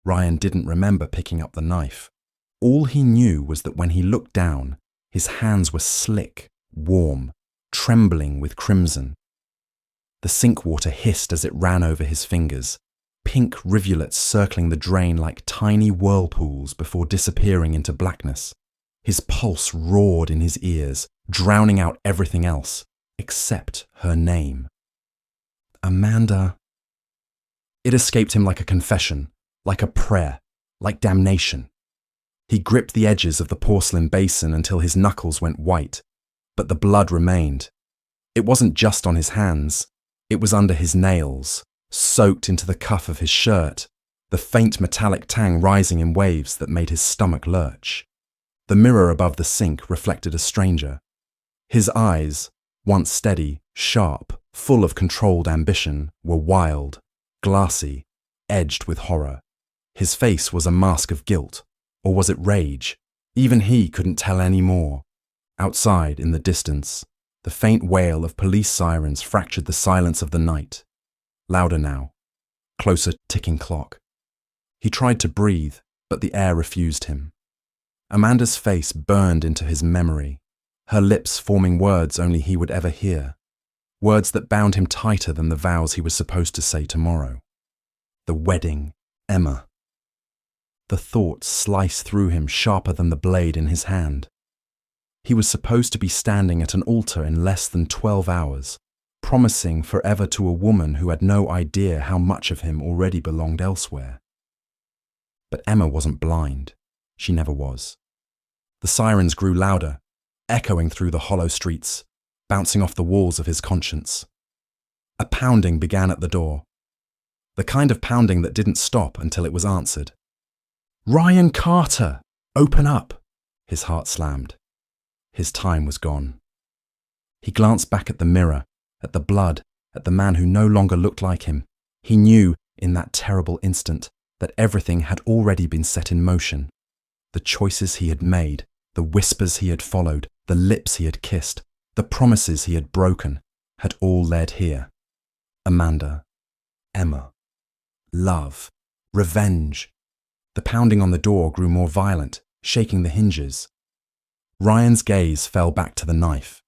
Ryan didn't remember picking up the knife. All he knew was that when he looked down, his hands were slick, warm, trembling with crimson. The sink water hissed as it ran over his fingers, pink rivulets circling the drain like tiny whirlpools before disappearing into blackness. His pulse roared in his ears, drowning out everything else, except her name. Amanda. It escaped him like a confession, like a prayer, like damnation. He gripped the edges of the porcelain basin until his knuckles went white, but the blood remained. It wasn't just on his hands, it was under his nails, soaked into the cuff of his shirt, the faint metallic tang rising in waves that made his stomach lurch. The mirror above the sink reflected a stranger. His eyes, once steady, sharp, full of controlled ambition, were wild, glassy, edged with horror. His face was a mask of guilt, or was it rage? Even he couldn't tell any more. Outside, in the distance, the faint wail of police sirens fractured the silence of the night. Louder now, closer ticking clock. He tried to breathe, but the air refused him. Amanda's face burned into his memory, her lips forming words only he would ever hear, words that bound him tighter than the vows he was supposed to say tomorrow. The wedding, Emma. The thought sliced through him sharper than the blade in his hand. He was supposed to be standing at an altar in less than 12 hours, promising forever to a woman who had no idea how much of him already belonged elsewhere. But Emma wasn't blind. She never was. The sirens grew louder, echoing through the hollow streets, bouncing off the walls of his conscience. A pounding began at the door. The kind of pounding that didn't stop until it was answered. "Ryan Carter! Open up!" His heart slammed. His time was gone. He glanced back at the mirror, at the blood, at the man who no longer looked like him. He knew, in that terrible instant, that everything had already been set in motion. The choices he had made, the whispers he had followed, the lips he had kissed, the promises he had broken, had all led here. Amanda. Emma. Love. Revenge. The pounding on the door grew more violent, shaking the hinges. Ryan's gaze fell back to the knife.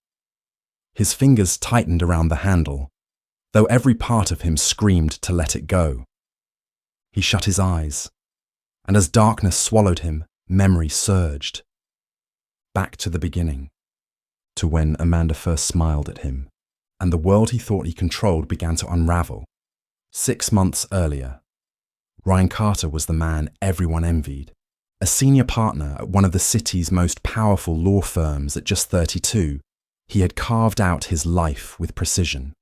His fingers tightened around the handle, though every part of him screamed to let it go. He shut his eyes, and as darkness swallowed him, memory surged. Back to the beginning, to when Amanda first smiled at him, and the world he thought he controlled began to unravel. 6 months earlier, Ryan Carter was the man everyone envied. A senior partner at one of the city's most powerful law firms at just 32, he had carved out his life with precision.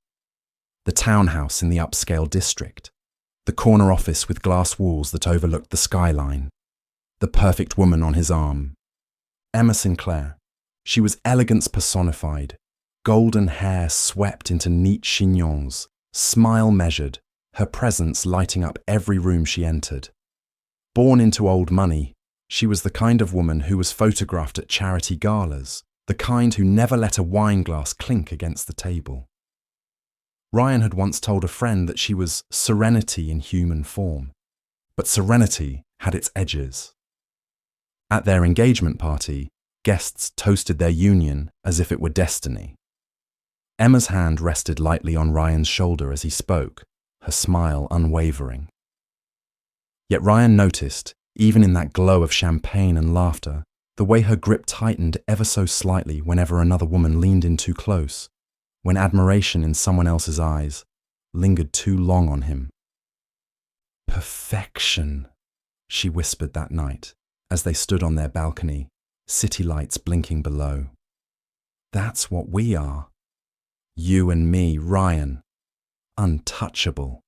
The townhouse in the upscale district, the corner office with glass walls that overlooked the skyline, the perfect woman on his arm. Emma Sinclair. She was elegance personified, golden hair swept into neat chignons, smile measured, her presence lighting up every room she entered. Born into old money, she was the kind of woman who was photographed at charity galas, the kind who never let a wine glass clink against the table. Ryan had once told a friend that she was serenity in human form, but serenity had its edges. At their engagement party, guests toasted their union as if it were destiny. Emma's hand rested lightly on Ryan's shoulder as he spoke, her smile unwavering. Yet Ryan noticed, even in that glow of champagne and laughter, the way her grip tightened ever so slightly whenever another woman leaned in too close, when admiration in someone else's eyes lingered too long on him. "Perfection," she whispered that night as they stood on their balcony, city lights blinking below. "That's what we are. You and me, Ryan. Untouchable."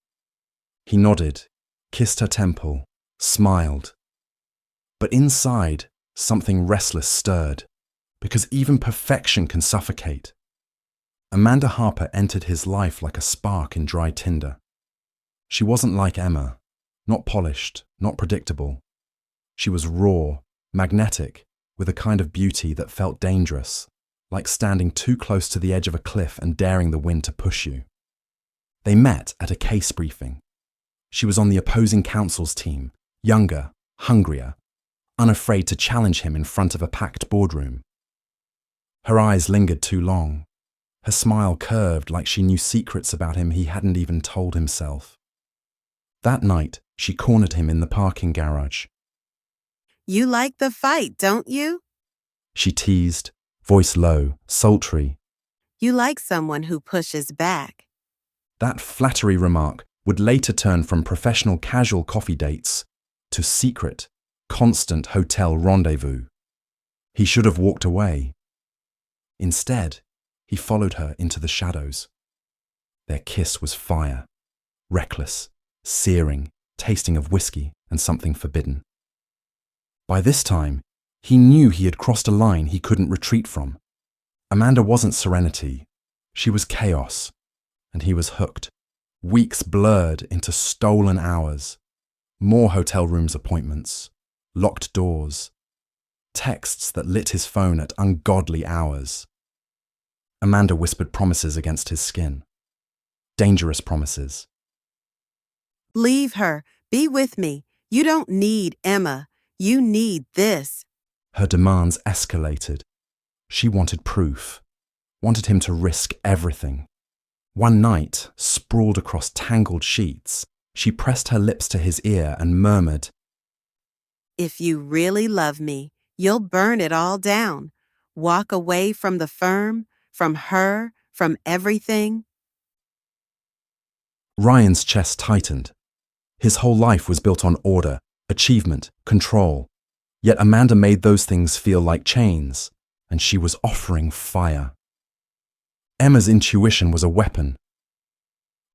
He nodded, kissed her temple, smiled. But inside, something restless stirred, because even perfection can suffocate. Amanda Harper entered his life like a spark in dry tinder. She wasn't like Emma, not polished, not predictable. She was raw, magnetic, with a kind of beauty that felt dangerous, like standing too close to the edge of a cliff and daring the wind to push you. They met at a case briefing. She was on the opposing counsel's team, younger, hungrier, unafraid to challenge him in front of a packed boardroom. Her eyes lingered too long. Her smile curved like she knew secrets about him he hadn't even told himself. That night, she cornered him in the parking garage. "You like the fight, don't you?" She teased, voice low, sultry. "You like someone who pushes back." That flattery remark would later turn from professional casual coffee dates to secret, constant hotel rendezvous. He should have walked away. Instead, he followed her into the shadows. Their kiss was fire, reckless, searing, tasting of whiskey and something forbidden. By this time, he knew he had crossed a line he couldn't retreat from. Amanda wasn't serenity. She was chaos, and he was hooked. Weeks blurred into stolen hours. More hotel rooms appointments, locked doors, texts that lit his phone at ungodly hours. Amanda whispered promises against his skin. Dangerous promises. "Leave her. Be with me. You don't need Emma. You need this." Her demands escalated. She wanted proof, wanted him to risk everything. One night, sprawled across tangled sheets, she pressed her lips to his ear and murmured, "If you really love me, you'll burn it all down. Walk away from the firm, from her, from everything." Ryan's chest tightened. His whole life was built on order, achievement, control. Yet Amanda made those things feel like chains, and she was offering fire. Emma's intuition was a weapon.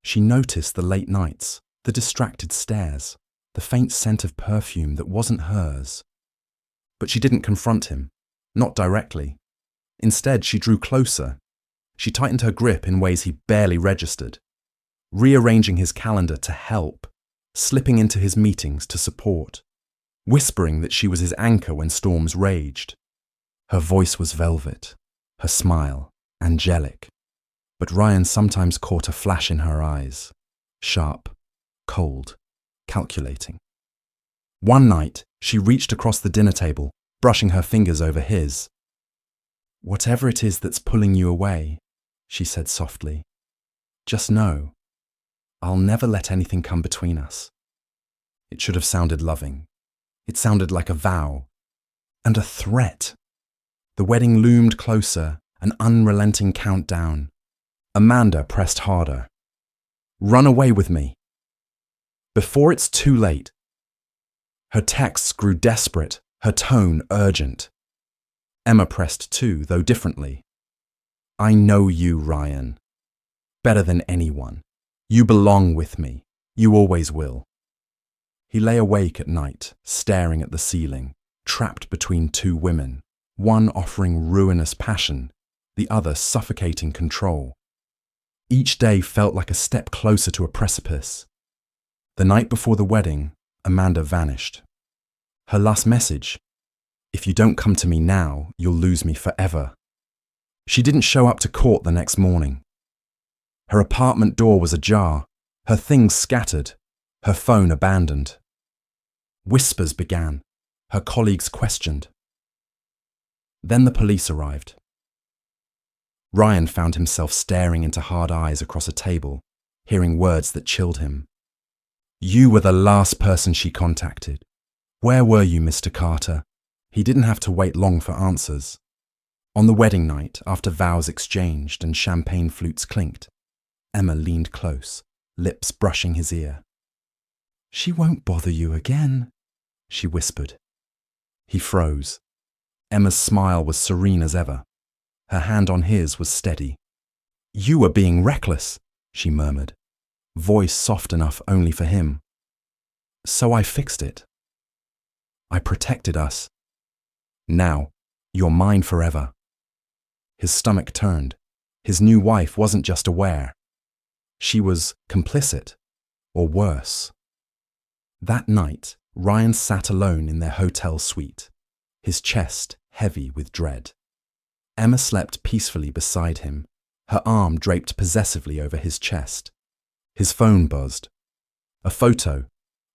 She noticed the late nights, the distracted stares, the faint scent of perfume that wasn't hers. But she didn't confront him, not directly. Instead, she drew closer. She tightened her grip in ways he barely registered, rearranging his calendar to help, slipping into his meetings to support, whispering that she was his anchor when storms raged. Her voice was velvet, her smile angelic, but Ryan sometimes caught a flash in her eyes, sharp, cold, calculating. One night, she reached across the dinner table, brushing her fingers over his. "Whatever it is that's pulling you away," she said softly, "just know, I'll never let anything come between us." It should have sounded loving. It sounded like a vow and a threat. The wedding loomed closer, an unrelenting countdown. Amanda pressed harder. "Run away with me. Before it's too late." Her texts grew desperate, her tone urgent. Emma pressed too, though differently. "I know you, Ryan. Better than anyone. You belong with me. You always will." He lay awake at night, staring at the ceiling, trapped between two women, one offering ruinous passion, the other suffocating control. Each day felt like a step closer to a precipice. The night before the wedding, Amanda vanished. Her last message, "If you don't come to me now, you'll lose me forever." She didn't show up to court the next morning. Her apartment door was ajar, her things scattered, her phone abandoned. Whispers began, her colleagues questioned. Then the police arrived. Ryan found himself staring into hard eyes across a table, hearing words that chilled him. "You were the last person she contacted. Where were you, Mr. Carter?" He didn't have to wait long for answers. On the wedding night, after vows exchanged and champagne flutes clinked, Emma leaned close, lips brushing his ear. "She won't bother you again," she whispered. He froze. Emma's smile was serene as ever. Her hand on his was steady. "You were being reckless," she murmured, voice soft enough only for him. "So I fixed it. I protected us. Now, you're mine forever." His stomach turned. His new wife wasn't just aware. She was complicit, or worse. That night, Ryan sat alone in their hotel suite, his chest heavy with dread. Emma slept peacefully beside him, her arm draped possessively over his chest. His phone buzzed. A photo,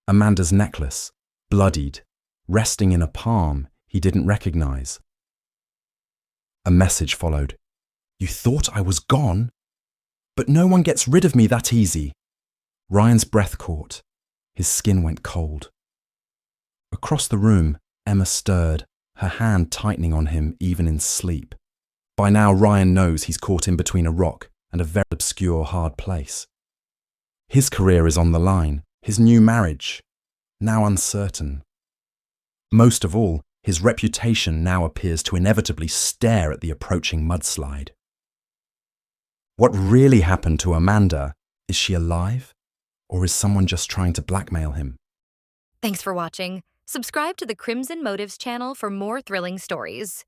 Amanda's necklace, bloodied, resting in a palm he didn't recognize. A message followed. "You thought I was gone? But no one gets rid of me that easy." Ryan's breath caught. His skin went cold. Across the room, Emma stirred, her hand tightening on him even in sleep. By now, Ryan knows he's caught in between a rock and a very obscure, hard place. His career is on the line, his new marriage, now uncertain. Most of all, his reputation now appears to inevitably stare at the approaching mudslide. What really happened to Amanda? Is she alive? Or is someone just trying to blackmail him? Thanks for watching. Subscribe to the Crimson Motives channel for more thrilling stories.